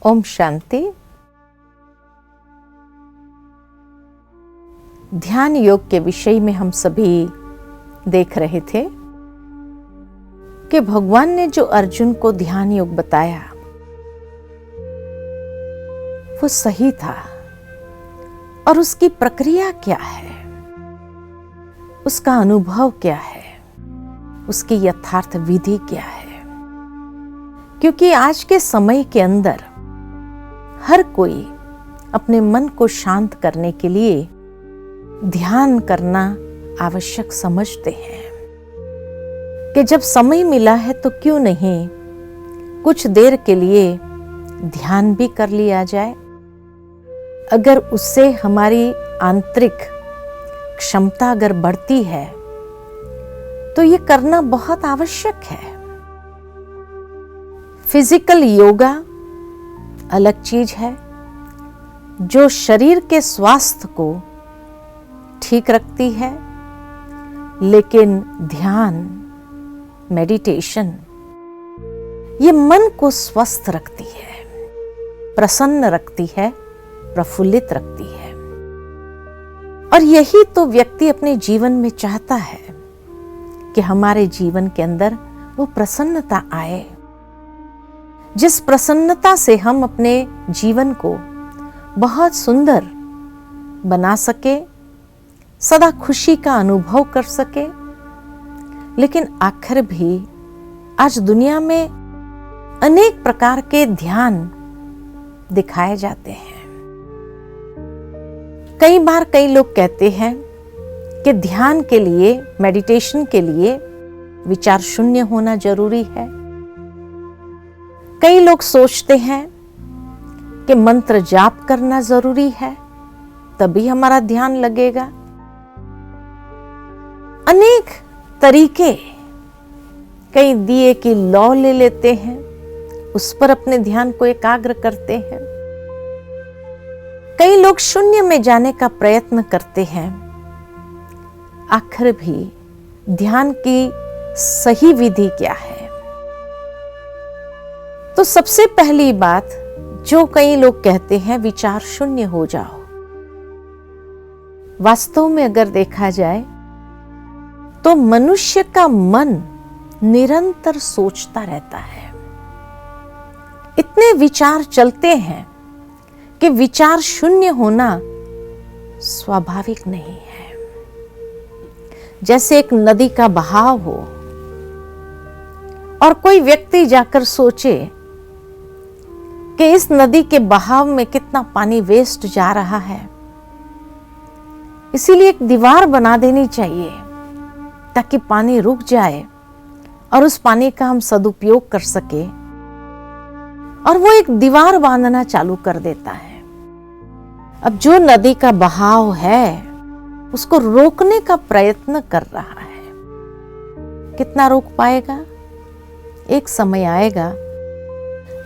ओम शांति। ध्यान योग के विषय में हम सभी देख रहे थे कि भगवान ने जो अर्जुन को ध्यान योग बताया वो सही था, और उसकी प्रक्रिया क्या है, उसका अनुभव क्या है, उसकी यथार्थ विधि क्या है। क्योंकि आज के समय के अंदर हर कोई अपने मन को शांत करने के लिए ध्यान करना आवश्यक समझते हैं कि जब समय मिला है तो क्यों नहीं कुछ देर के लिए ध्यान भी कर लिया जाए। अगर उससे हमारी आंतरिक क्षमता अगर बढ़ती है तो ये करना बहुत आवश्यक है। फिजिकल योगा अलग चीज है जो शरीर के स्वास्थ्य को ठीक रखती है, लेकिन ध्यान मेडिटेशन ये मन को स्वस्थ रखती है, प्रसन्न रखती है, प्रफुल्लित रखती है। और यही तो व्यक्ति अपने जीवन में चाहता है कि हमारे जीवन के अंदर वो प्रसन्नता आए, जिस प्रसन्नता से हम अपने जीवन को बहुत सुंदर बना सके, सदा खुशी का अनुभव कर सके। लेकिन आखिर भी आज दुनिया में अनेक प्रकार के ध्यान दिखाए जाते हैं। कई बार कई लोग कहते हैं कि ध्यान के लिए, मेडिटेशन के लिए विचार शून्य होना जरूरी है। कई लोग सोचते हैं कि मंत्र जाप करना जरूरी है, तभी हमारा ध्यान लगेगा। अनेक तरीके, कई दिए की लौ ले लेते हैं, उस पर अपने ध्यान को एकाग्र करते हैं। कई लोग शून्य में जाने का प्रयत्न करते हैं। आखिर भी ध्यान की सही विधि क्या है? तो सबसे पहली बात जो कई लोग कहते हैं, विचार शून्य हो जाओ। वास्तव में अगर देखा जाए तो मनुष्य का मन निरंतर सोचता रहता है। इतने विचार चलते हैं कि विचार शून्य होना स्वाभाविक नहीं है। जैसे एक नदी का बहाव हो और कोई व्यक्ति जाकर सोचे कि इस नदी के बहाव में कितना पानी वेस्ट जा रहा है, इसीलिए एक दीवार बना देनी चाहिए ताकि पानी रुक जाए और उस पानी का हम सदुपयोग कर सके। और वो एक दीवार बांधना चालू कर देता है। अब जो नदी का बहाव है उसको रोकने का प्रयत्न कर रहा है, कितना रोक पाएगा? एक समय आएगा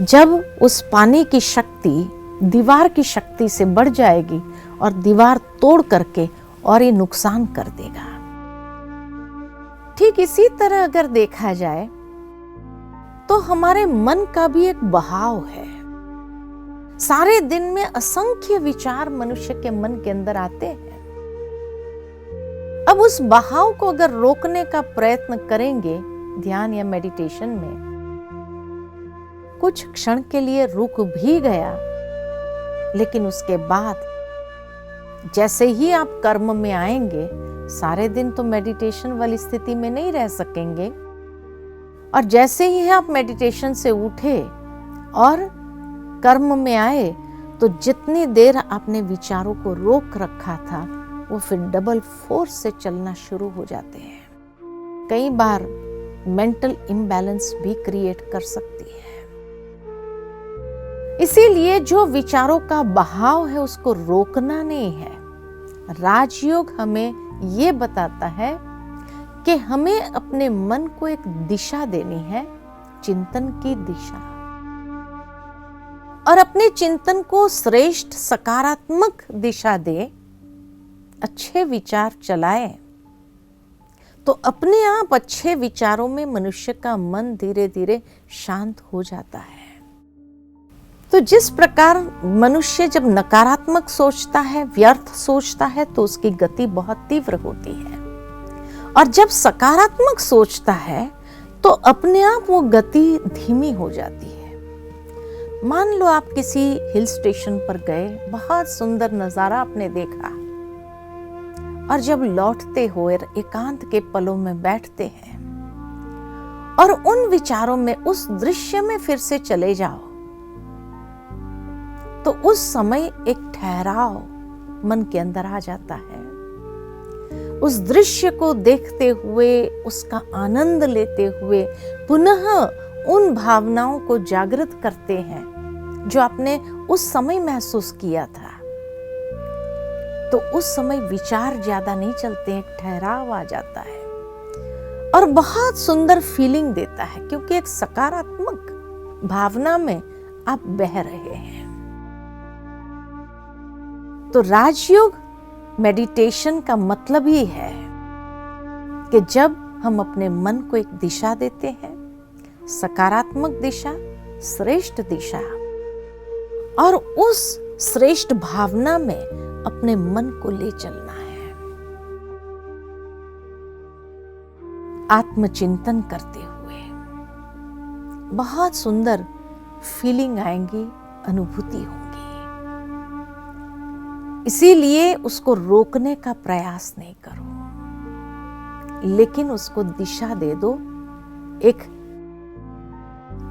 जब उस पानी की शक्ति दीवार की शक्ति से बढ़ जाएगी और दीवार तोड़ करके और ये नुकसान कर देगा। ठीक इसी तरह अगर देखा जाए तो हमारे मन का भी एक बहाव है। सारे दिन में असंख्य विचार मनुष्य के मन के अंदर आते हैं। अब उस बहाव को अगर रोकने का प्रयत्न करेंगे ध्यान या मेडिटेशन में, कुछ क्षण के लिए रुक भी गया, लेकिन उसके बाद जैसे ही आप कर्म में आएंगे, सारे दिन तो मेडिटेशन वाली स्थिति में नहीं रह सकेंगे। और जैसे ही आप मेडिटेशन से उठे और कर्म में आए तो जितनी देर आपने विचारों को रोक रखा था वो फिर डबल फोर्स से चलना शुरू हो जाते हैं। कई बार मेंटल इम्बैलेंस भी क्रिएट कर सकती है। इसीलिए जो विचारों का बहाव है उसको रोकना नहीं है। राजयोग हमें ये बताता है कि हमें अपने मन को एक दिशा देनी है, चिंतन की दिशा, और अपने चिंतन को श्रेष्ठ सकारात्मक दिशा दे, अच्छे विचार चलाए तो अपने आप अच्छे विचारों में मनुष्य का मन धीरे धीरे शांत हो जाता है। तो जिस प्रकार मनुष्य जब नकारात्मक सोचता है, व्यर्थ सोचता है, तो उसकी गति बहुत तीव्र होती है, और जब सकारात्मक सोचता है तो अपने आप वो गति धीमी हो जाती है। मान लो आप किसी हिल स्टेशन पर गए, बहुत सुंदर नजारा आपने देखा, और जब लौटते हुए एकांत के पलों में बैठते हैं और उन विचारों में, उस दृश्य में फिर से चले जाओ, तो उस समय एक ठहराव मन के अंदर आ जाता है। उस दृश्य को देखते हुए, उसका आनंद लेते हुए पुनः उन भावनाओं को जागृत करते हैं जो आपने उस समय महसूस किया था। तो उस समय विचार ज्यादा नहीं चलते, एक ठहराव आ जाता है और बहुत सुंदर फीलिंग देता है, क्योंकि एक सकारात्मक भावना में आप बह रहे हैं। तो राजयोग मेडिटेशन का मतलब ही है कि जब हम अपने मन को एक दिशा देते हैं, सकारात्मक दिशा, श्रेष्ठ दिशा, और उस श्रेष्ठ भावना में अपने मन को ले चलना है, आत्मचिंतन करते हुए बहुत सुंदर फीलिंग आएंगी, अनुभूति होगी। इसीलिए उसको रोकने का प्रयास नहीं करो, लेकिन उसको दिशा दे दो, एक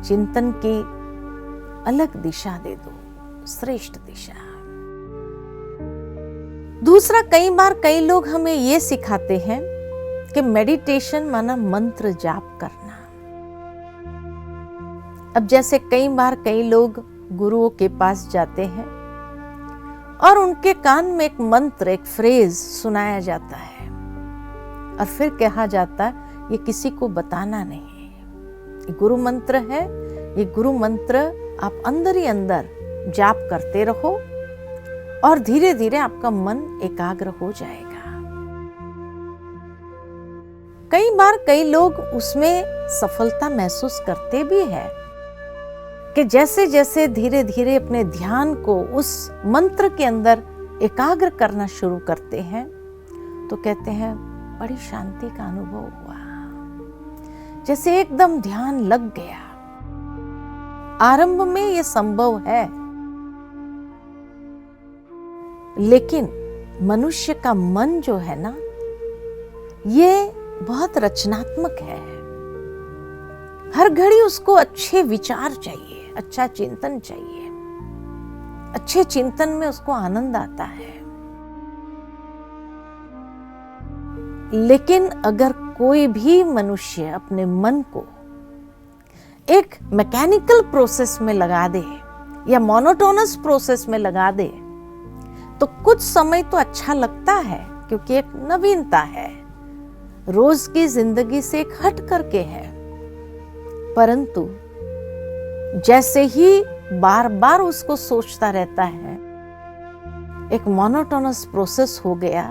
चिंतन की अलग दिशा दे दो, श्रेष्ठ दिशा। दूसरा, कई बार कई लोग हमें ये सिखाते हैं कि मेडिटेशन माना मंत्र जाप करना। अब जैसे कई बार कई लोग गुरुओं के पास जाते हैं और उनके कान में एक मंत्र, एक फ्रेज सुनाया जाता है, और फिर कहा जाता है ये किसी को बताना नहीं है, ये गुरु मंत्र है, ये गुरु मंत्र आप अंदर ही अंदर जाप करते रहो और धीरे धीरे आपका मन एकाग्र हो जाएगा। कई बार कई लोग उसमें सफलता महसूस करते भी हैं कि जैसे जैसे धीरे धीरे अपने ध्यान को उस मंत्र के अंदर एकाग्र करना शुरू करते हैं, तो कहते हैं बड़ी शांति का अनुभव हुआ, जैसे एकदम ध्यान लग गया। आरंभ में ये संभव है, लेकिन मनुष्य का मन जो है ना, ये बहुत रचनात्मक है। हर घड़ी उसको अच्छे विचार चाहिए, अच्छा चिंतन चाहिए, अच्छे चिंतन में उसको आनंद आता है। लेकिन अगर कोई भी मनुष्य अपने मन को एक मैकेनिकल प्रोसेस में लगा दे या मोनोटोनस प्रोसेस में लगा दे, तो कुछ समय तो अच्छा लगता है, क्योंकि एक नवीनता है, रोज की जिंदगी से एक हट करके है। परंतु जैसे ही बार बार उसको सोचता रहता है, एक मोनोटोनस प्रोसेस हो गया,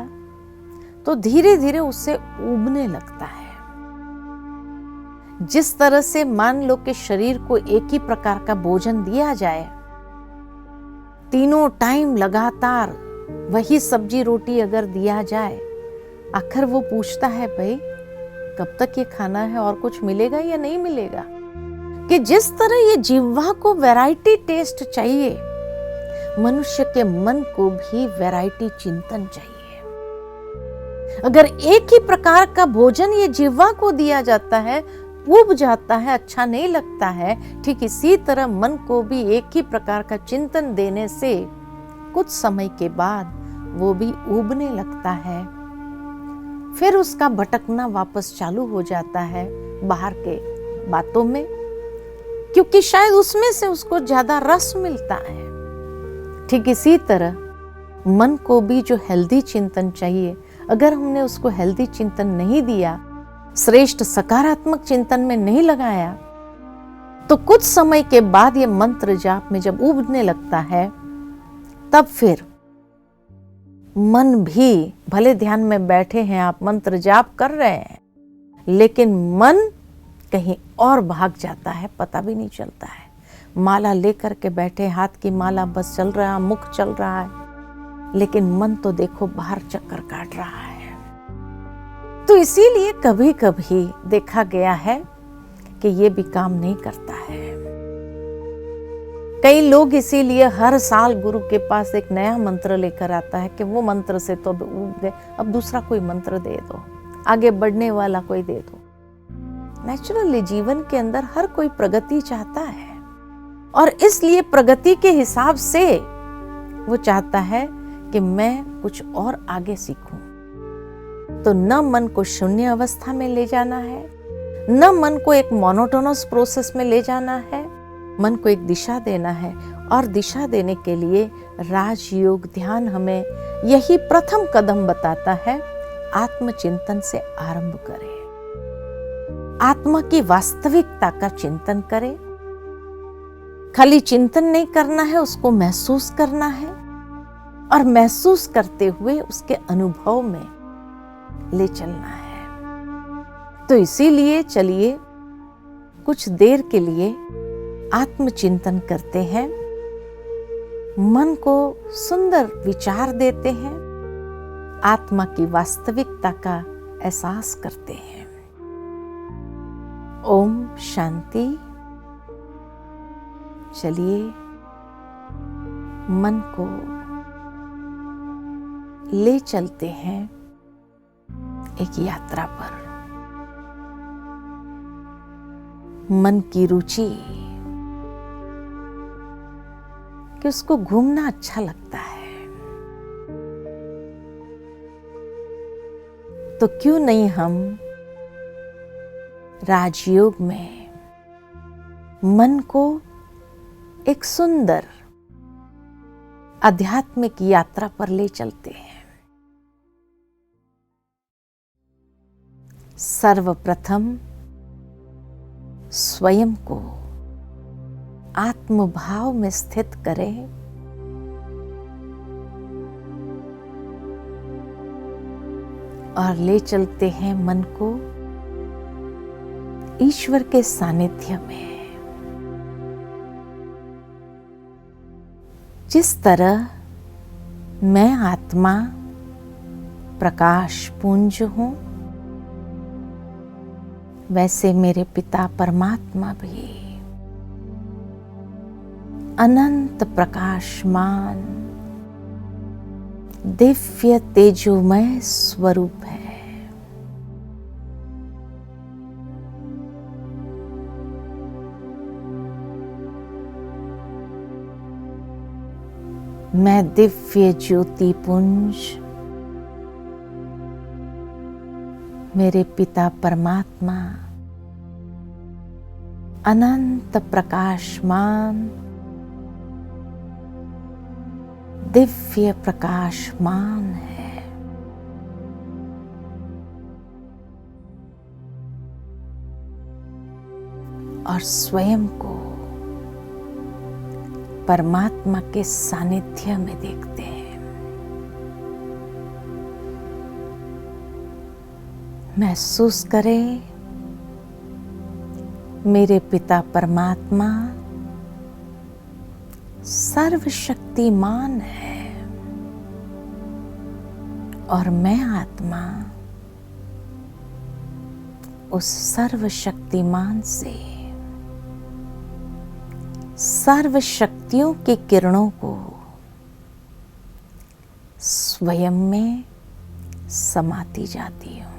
तो धीरे धीरे उससे ऊबने लगता है। जिस तरह से मान लो कि शरीर को एक ही प्रकार का भोजन दिया जाए, तीनों टाइम लगातार वही सब्जी रोटी अगर दिया जाए, आखिर वो पूछता है भाई कब तक ये खाना है, और कुछ मिलेगा या नहीं मिलेगा। कि जिस तरह ये जिह्वा को वैरायटी टेस्ट चाहिए, मनुष्य के मन को भी वैरायटी चिंतन चाहिए। अगर एक ही प्रकार का भोजन ये जिह्वा को दिया जाता है, ऊब जाता है, अच्छा नहीं लगता है, ठीक इसी तरह मन को भी एक ही प्रकार का चिंतन देने से कुछ समय के बाद वो भी ऊबने लगता है। फिर उसका भटकना वापस चालू हो जाता है बाहर के बातों में, क्योंकि शायद उसमें से उसको ज्यादा रस मिलता है। ठीक इसी तरह मन को भी जो हेल्दी चिंतन चाहिए, अगर हमने उसको हेल्दी चिंतन नहीं दिया, श्रेष्ठ सकारात्मक चिंतन में नहीं लगाया, तो कुछ समय के बाद ये मंत्र जाप में जब उबने लगता है, तब फिर मन भी, भले ध्यान में बैठे हैं आप, मंत्र जाप कर रहे हैं, लेकिन मन कहीं और भाग जाता है, पता भी नहीं चलता है। माला लेकर के बैठे, हाथ की माला बस चल रहा है, मुख चल रहा है, लेकिन मन तो देखो बाहर चक्कर काट रहा है। तो इसीलिए कभी कभी देखा गया है कि ये भी काम नहीं करता है। कई लोग इसीलिए हर साल गुरु के पास एक नया मंत्र लेकर आता है कि वो मंत्र से तो ऊब गए, अब दूसरा कोई मंत्र दे दो, आगे बढ़ने वाला कोई दे दो। नेचुरली जीवन के अंदर हर कोई प्रगति चाहता है और इसलिए प्रगति के हिसाब से वो चाहता है कि मैं कुछ और आगे सीखूं। तो न मन को शून्य अवस्था में ले जाना है, न मन को एक मोनोटोनस प्रोसेस में ले जाना है, मन को एक दिशा देना है। और दिशा देने के लिए राजयोग ध्यान हमें यही प्रथम कदम बताता है। आत्मचिंतन से आरंभ करें, आत्मा की वास्तविकता का चिंतन करें। खाली चिंतन नहीं करना है, उसको महसूस करना है और महसूस करते हुए उसके अनुभव में ले चलना है। तो इसीलिए चलिए कुछ देर के लिए आत्मचिंतन करते हैं, मन को सुंदर विचार देते हैं, आत्मा की वास्तविकता का एहसास करते हैं। ओम शांति। चलिए मन को ले चलते हैं एक यात्रा पर। मन की रुचि कि उसको घूमना अच्छा लगता है, तो क्यों नहीं हम राजयोग में मन को एक सुंदर आध्यात्मिक यात्रा पर ले चलते हैं। सर्वप्रथम स्वयं को आत्मभाव में स्थित करें और ले चलते हैं मन को ईश्वर के सानिध्य में। जिस तरह मैं आत्मा प्रकाश पुंज हूं, वैसे मेरे पिता परमात्मा भी अनंत प्रकाशमान दिव्य तेजोमय स्वरूप है। मैं दिव्य ज्योति पुंज मेरे पिता परमात्मा अनंत प्रकाशमान दिव्य प्रकाशमान है। और स्वयं को परमात्मा के सानिध्य में देखते हैं। महसूस करें मेरे पिता परमात्मा सर्वशक्तिमान है और मैं आत्मा उस सर्वशक्तिमान से सर्व शक्तियों की किरणों को स्वयं में समाती जाती हूं,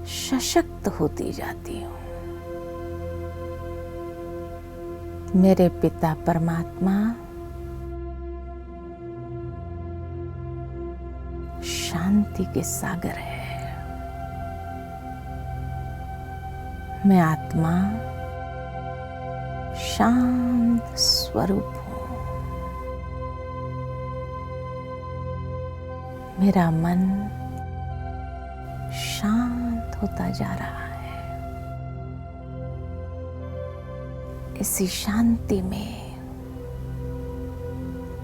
सशक्त होती जाती हूं। मेरे पिता परमात्मा शांति के सागर है। मैं आत्मा शांत स्वरूप हूं। मेरा मन शांत होता जा रहा है। इसी शांति में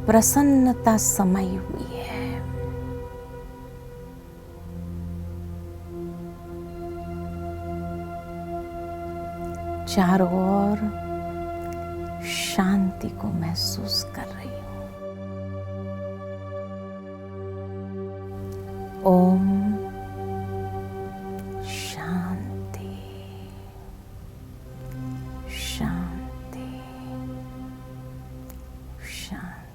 प्रसन्नता समाई हुई है। चारों ओर शांति को महसूस कर रही हूं। ओम शांति शांति शांति।